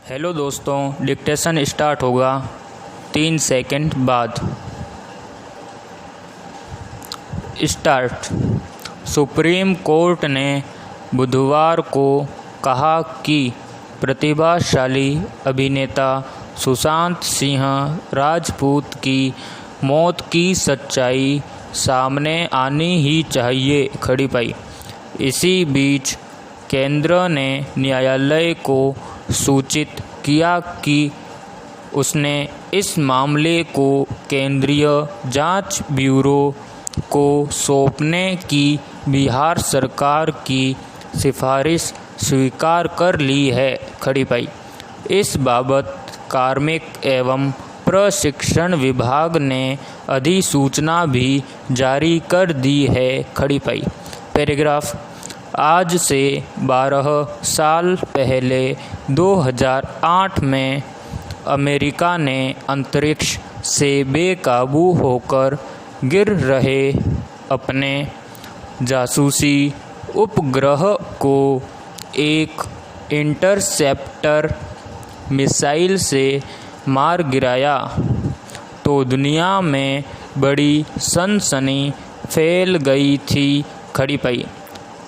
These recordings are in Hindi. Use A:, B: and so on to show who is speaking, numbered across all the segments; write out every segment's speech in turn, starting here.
A: हेलो दोस्तों, डिक्टेशन स्टार्ट होगा 3 सेकंड बाद। स्टार्ट। सुप्रीम कोर्ट ने बुधवार को कहा कि प्रतिभाशाली अभिनेता सुशांत सिंह राजपूत की मौत की सच्चाई सामने आनी ही चाहिए। खड़ी पाई। इसी बीच केंद्र ने न्यायालय को सूचित किया कि उसने इस मामले को केंद्रीय जांच ब्यूरो को सौंपने की बिहार सरकार की सिफारिश स्वीकार कर ली है। खड़ी पाई। इस बाबत कार्मिक एवं प्रशिक्षण विभाग ने अधिसूचना भी जारी कर दी है। खड़ी पाई। पैराग्राफ। आज से 12 साल पहले 2008 में अमेरिका ने अंतरिक्ष से बेकाबू होकर गिर रहे अपने जासूसी उपग्रह को एक इंटरसेप्टर मिसाइल से मार गिराया तो दुनिया में बड़ी सनसनी फैल गई थी। खड़ी पाई।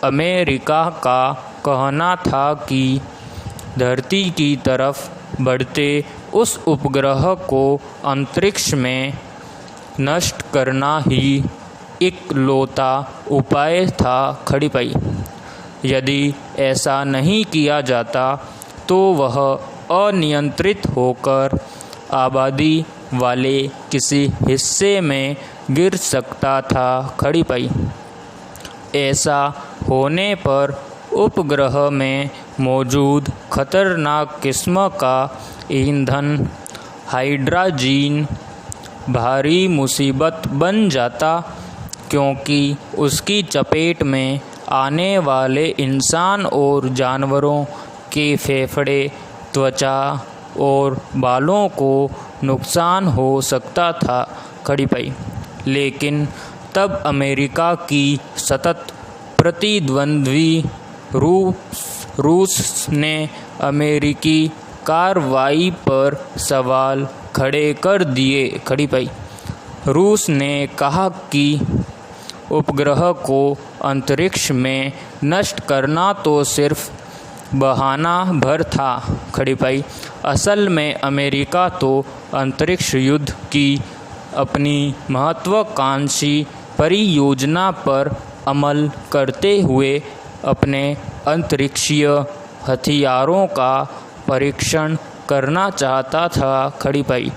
A: अमेरिका का कहना था कि धरती की तरफ बढ़ते उस उपग्रह को अंतरिक्ष में नष्ट करना ही इकलौता उपाय था। खड़ी पाई। यदि ऐसा नहीं किया जाता तो वह अनियंत्रित होकर आबादी वाले किसी हिस्से में गिर सकता था। खड़ी पाई। ऐसा होने पर उपग्रह में मौजूद खतरनाक किस्म का ईंधन हाइड्रोजन भारी मुसीबत बन जाता, क्योंकि उसकी चपेट में आने वाले इंसान और जानवरों के फेफड़े, त्वचा और बालों को नुकसान हो सकता था। खड़ी पाई। लेकिन तब अमेरिका की सतत प्रतिद्वंद्वी रूस ने अमेरिकी कार्रवाई पर सवाल खड़े कर दिए। खड़ी पाई। रूस ने कहा कि उपग्रह को अंतरिक्ष में नष्ट करना तो सिर्फ बहाना भर था। खड़ी पाई। असल में अमेरिका तो अंतरिक्ष युद्ध की अपनी महत्वाकांक्षी परियोजना पर अमल करते हुए अपने अंतरिक्षीय हथियारों का परीक्षण करना चाहता था। खड़ी पाई।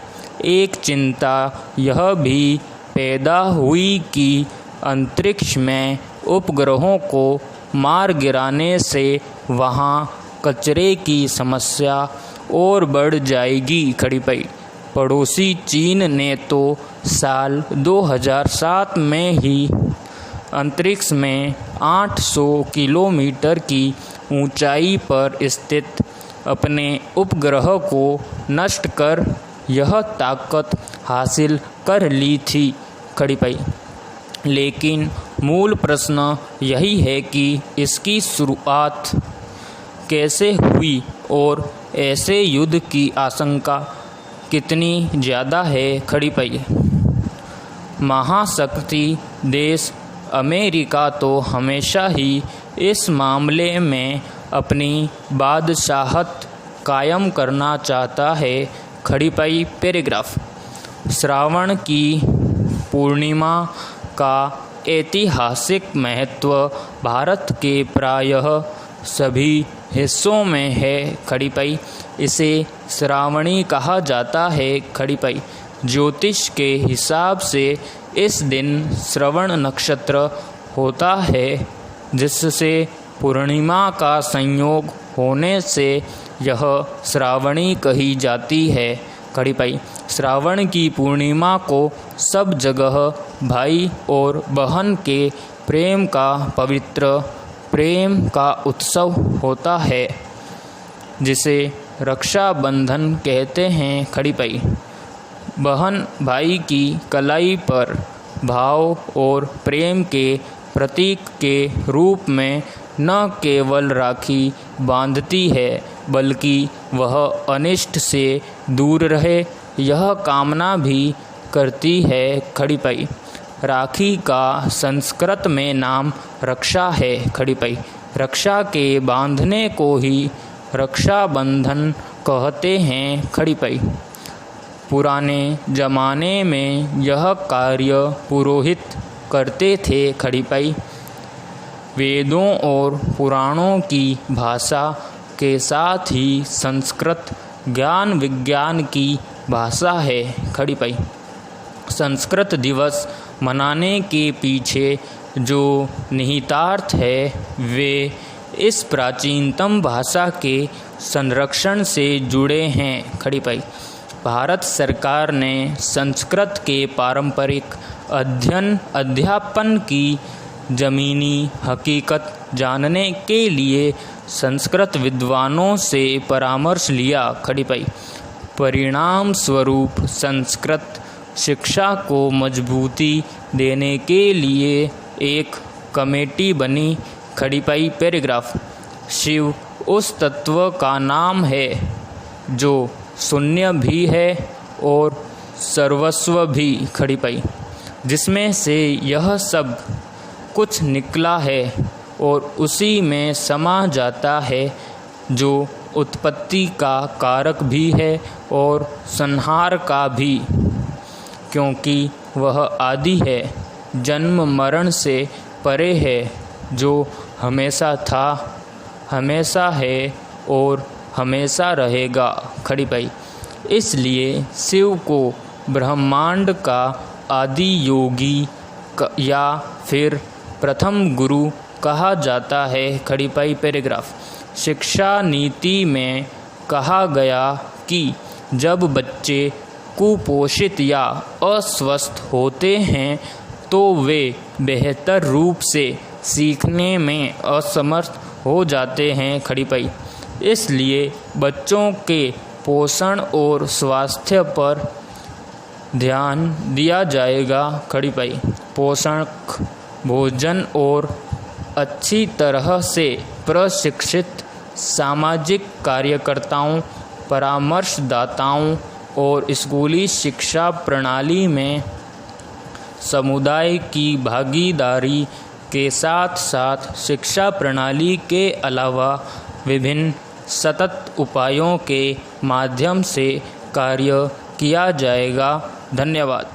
A: एक चिंता यह भी पैदा हुई कि अंतरिक्ष में उपग्रहों को मार गिराने से वहां कचरे की समस्या और बढ़ जाएगी। खड़ी पाई। पड़ोसी चीन ने तो साल 2007 में ही अंतरिक्ष में 800 किलोमीटर की ऊंचाई पर स्थित अपने उपग्रह को नष्ट कर यह ताकत हासिल कर ली थी। खड़ी पाई। लेकिन मूल प्रश्न यही है कि इसकी शुरुआत कैसे हुई और ऐसे युद्ध की आशंका कितनी ज़्यादा है। खड़ी पाई। महाशक्ति देश अमेरिका तो हमेशा ही इस मामले में अपनी बादशाहत कायम करना चाहता है। खड़ी पाई। पैराग्राफ। श्रावण की पूर्णिमा का ऐतिहासिक महत्व भारत के प्रायः सभी हिस्सों में है। खड़ी पाई। इसे श्रावणी कहा जाता है। खड़ी पाई। ज्योतिष के हिसाब से इस दिन श्रवण नक्षत्र होता है, जिससे पूर्णिमा का संयोग होने से यह श्रावणी कही जाती है। खड़ी पाई। श्रावण की पूर्णिमा को सब जगह भाई और बहन के प्रेम का पवित्र प्रेम का उत्सव होता है, जिसे रक्षाबंधन कहते हैं। खड़ी पाई। बहन भाई की कलाई पर भाव और प्रेम के प्रतीक के रूप में न केवल राखी बांधती है, बल्कि वह अनिष्ट से दूर रहे, यह कामना भी करती है। खड़ी पाई। राखी का संस्कृत में नाम रक्षा है। खड़ी पाई। रक्षा के बांधने को ही रक्षाबंधन कहते हैं। खड़ी पाई। पुराने जमाने में यह कार्य पुरोहित करते थे। खड़ी पाई। वेदों और पुराणों की भाषा के साथ ही संस्कृत ज्ञान विज्ञान की भाषा है। खड़ी पाई। संस्कृत दिवस मनाने के पीछे जो निहितार्थ है वे इस प्राचीनतम भाषा के संरक्षण से जुड़े हैं। खड़ी पाई। भारत सरकार ने संस्कृत के पारंपरिक अध्यापन की ज़मीनी हकीकत जानने के लिए संस्कृत विद्वानों से परामर्श लिया। खड़ी पाई। परिणाम स्वरूप संस्कृत शिक्षा को मजबूती देने के लिए एक कमेटी बनी। खड़ी पाई। पैराग्राफ। शिव उस तत्व का नाम है जो शून्य भी है और सर्वस्व भी। खड़ी पाई। जिसमें से यह सब कुछ निकला है और उसी में समा जाता है, जो उत्पत्ति का कारक भी है और संहार का भी, क्योंकि वह आदि है, जन्म मरण से परे है, जो हमेशा था, हमेशा है और हमेशा रहेगा। खड़ी पाई। इसलिए शिव को ब्रह्मांड का आदि योगी या फिर प्रथम गुरु कहा जाता है। खड़ी पाई। पैराग्राफ। शिक्षा नीति में कहा गया कि जब बच्चे कुपोषित या अस्वस्थ होते हैं तो वे बेहतर रूप से सीखने में असमर्थ हो जाते हैं। खड़ी पाई। इसलिए बच्चों के पोषण और स्वास्थ्य पर ध्यान दिया जाएगा। खड़ी पाई। पोषक भोजन और अच्छी तरह से प्रशिक्षित सामाजिक कार्यकर्ताओं, परामर्शदाताओं और स्कूली शिक्षा प्रणाली में समुदाय की भागीदारी के साथ साथ शिक्षा प्रणाली के अलावा विभिन्न सतत उपायों के माध्यम से कार्य किया जाएगा। धन्यवाद।